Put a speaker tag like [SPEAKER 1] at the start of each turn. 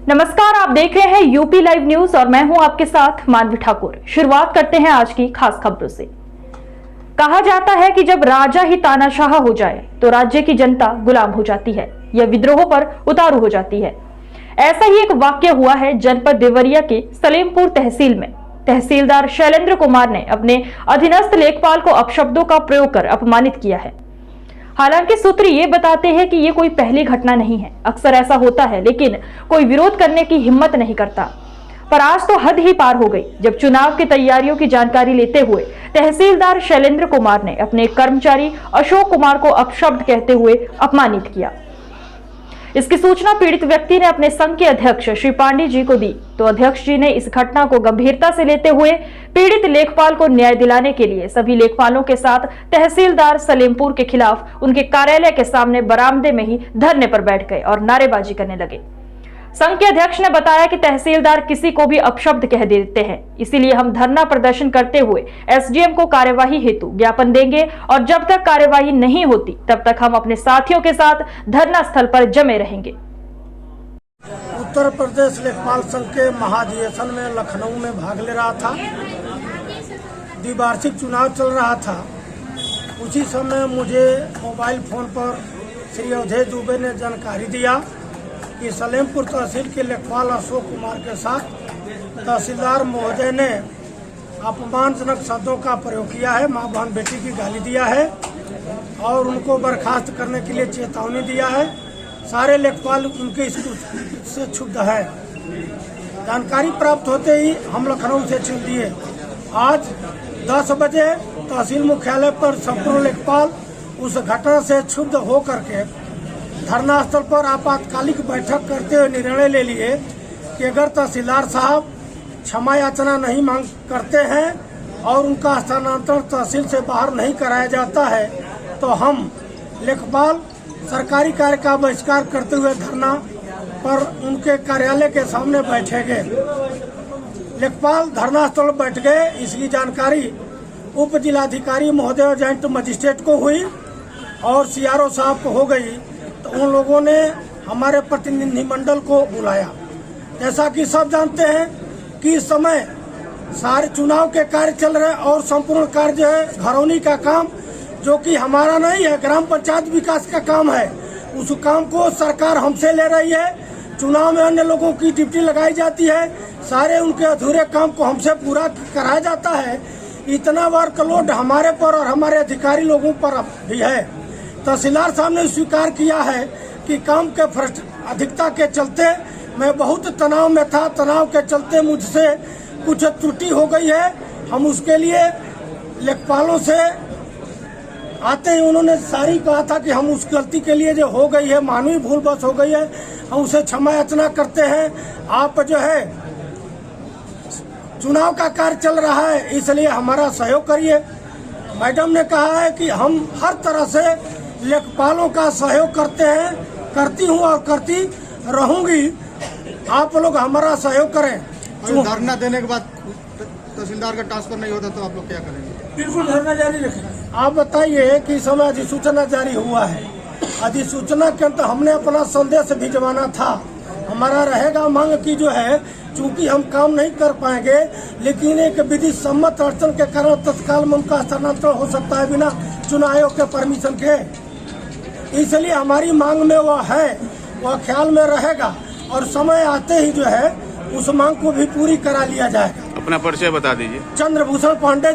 [SPEAKER 1] नमस्कार, आप देख रहे हैं यूपी लाइव न्यूज और मैं हूं आपके साथ मानवी ठाकुर। शुरुआत करते हैं आज की खास खबरों से। कहा जाता है कि जब राजा ही तानाशाह हो जाए तो राज्य की जनता गुलाम हो जाती है या विद्रोह पर उतारू हो जाती है। ऐसा ही एक वाक्य हुआ है जनपद देवरिया के सलेमपुर तहसील में। तहसीलदार शैलेंद्र कुमार ने अपने अधीनस्थ लेखपाल को अपशब्दों का प्रयोग कर अपमानित किया है। हालांकि सूत्र ये बताते हैं कि ये कोई पहली घटना नहीं है, अक्सर ऐसा होता है लेकिन कोई विरोध करने की हिम्मत नहीं करता। पर आज तो हद ही पार हो गई जब चुनाव की तैयारियों की जानकारी लेते हुए तहसीलदार शैलेंद्र कुमार ने अपने कर्मचारी अशोक कुमार को अपशब्द कहते हुए अपमानित किया। इसकी सूचना पीड़ित व्यक्ति ने अपने संघ के अध्यक्ष श्री पांडे जी को दी तो अध्यक्ष जी ने इस घटना को गंभीरता से लेते हुए पीड़ित लेखपाल को न्याय दिलाने के लिए सभी लेखपालों के साथ तहसीलदार सलेमपुर के खिलाफ उनके कार्यालय के सामने बरामदे में ही धरने पर बैठ गए और नारेबाजी करने लगे। संघ के अध्यक्ष ने बताया कि तहसीलदार किसी को भी अपशब्द कह देते हैं, इसीलिए हम धरना प्रदर्शन करते हुए एसडीएम को कार्यवाही हेतु ज्ञापन देंगे और जब तक कार्यवाही नहीं होती तब तक हम अपने साथियों के साथ धरना स्थल पर जमे रहेंगे।
[SPEAKER 2] उत्तर प्रदेश लेखपाल संघ के महाधिवेशन में लखनऊ में भाग ले रहा था। द्विवार्षिक चुनाव चल रहा था। उसी समय मुझे मोबाइल फोन पर श्री अवधेश दुबे ने जानकारी दिया कि सलेमपुर तहसील के लेखपाल अशोक कुमार के साथ तहसीलदार महोदय ने अपमानजनक शब्दों का प्रयोग किया है, मां बहन बेटी की गाली दिया है और उनको बर्खास्त करने के लिए चेतावनी दिया है। सारे लेखपाल उनके से क्षुब्ध है। जानकारी प्राप्त होते ही हम लखनऊ से चल दिए। आज 10 बजे तहसील मुख्यालय पर संपूर्ण लेखपाल उस घटना से क्षुब्ध होकर के धरना स्थल पर आपातकालिक बैठक करते हुए निर्णय ले लिए कि अगर तहसीलदार साहब क्षमा याचना नहीं मांग करते हैं और उनका स्थानांतरण तहसील से बाहर नहीं कराया जाता है तो हम लेखपाल सरकारी कार्य का बहिष्कार करते हुए धरना पर उनके कार्यालय के सामने बैठेंगे। लेखपाल धरना स्थल बैठ गए। इसकी जानकारी उप जिलाधिकारी महोदय जॉइंट मजिस्ट्रेट को हुई और सीआरओ साहब को हो गई तो उन लोगों ने हमारे प्रतिनिधिमंडल को बुलाया। जैसा कि सब जानते हैं कि इस समय सारे चुनाव के कार्य चल रहे और संपूर्ण कार्य जो है घरौनी का काम जो कि हमारा नहीं है, ग्राम पंचायत विकास का काम है, उस काम को सरकार हमसे ले रही है। चुनाव में अन्य लोगों की ड्यूटी लगाई जाती है, सारे उनके अधूरे काम को हमसे पूरा कराया जाता है। इतना वर्कलोड हमारे पर और हमारे अधिकारी लोगों पर भी है। तहसीलदार साहब ने स्वीकार किया है कि काम के अधिकता के चलते मैं बहुत तनाव में था। तनाव के चलते मुझसे कुछ त्रुटि हो गई है। हम उसके लिए लेखपालों से आते ही उन्होंने सारी कहा था कि हम उस गलती के लिए जो हो गई है, मानवीय भूल बस हो गई है, हम उसे क्षमा याचना करते हैं। आप जो है चुनाव का कार्य चल रहा है इसलिए हमारा सहयोग करिए। मैडम ने कहा है कि हम हर तरह से लेखपालों का सहयोग करते हैं, करती हूं और करती रहूंगी। आप लोग हमारा सहयोग करें।
[SPEAKER 3] धरना देने के बाद तहसीलदार का ट्रांसफर नहीं होता तो आप लोग क्या करेंगे?
[SPEAKER 2] बिल्कुल धरना जारी रखेंगे। आप बताइए कि इस समय अधिसूचना जारी हुआ है। अधिसूचना के अंत हमने अपना संदेश भिजवाना था। हमारा रहेगा मांग की जो है, चूंकि हम काम नहीं कर पाएंगे लेकिन एक विधि सम्मत अड़चन के कारण तत्काल में उनका स्थानांतरण हो सकता है बिना चुनाव आयोग के परमिशन के। इसलिए हमारी मांग में वह है, वह ख्याल में रहेगा और समय आते ही जो है उस मांग को भी पूरी करा लिया जाएगा।
[SPEAKER 4] अपना परिचय बता दीजिए।
[SPEAKER 2] चंद्रभूषण पांडे।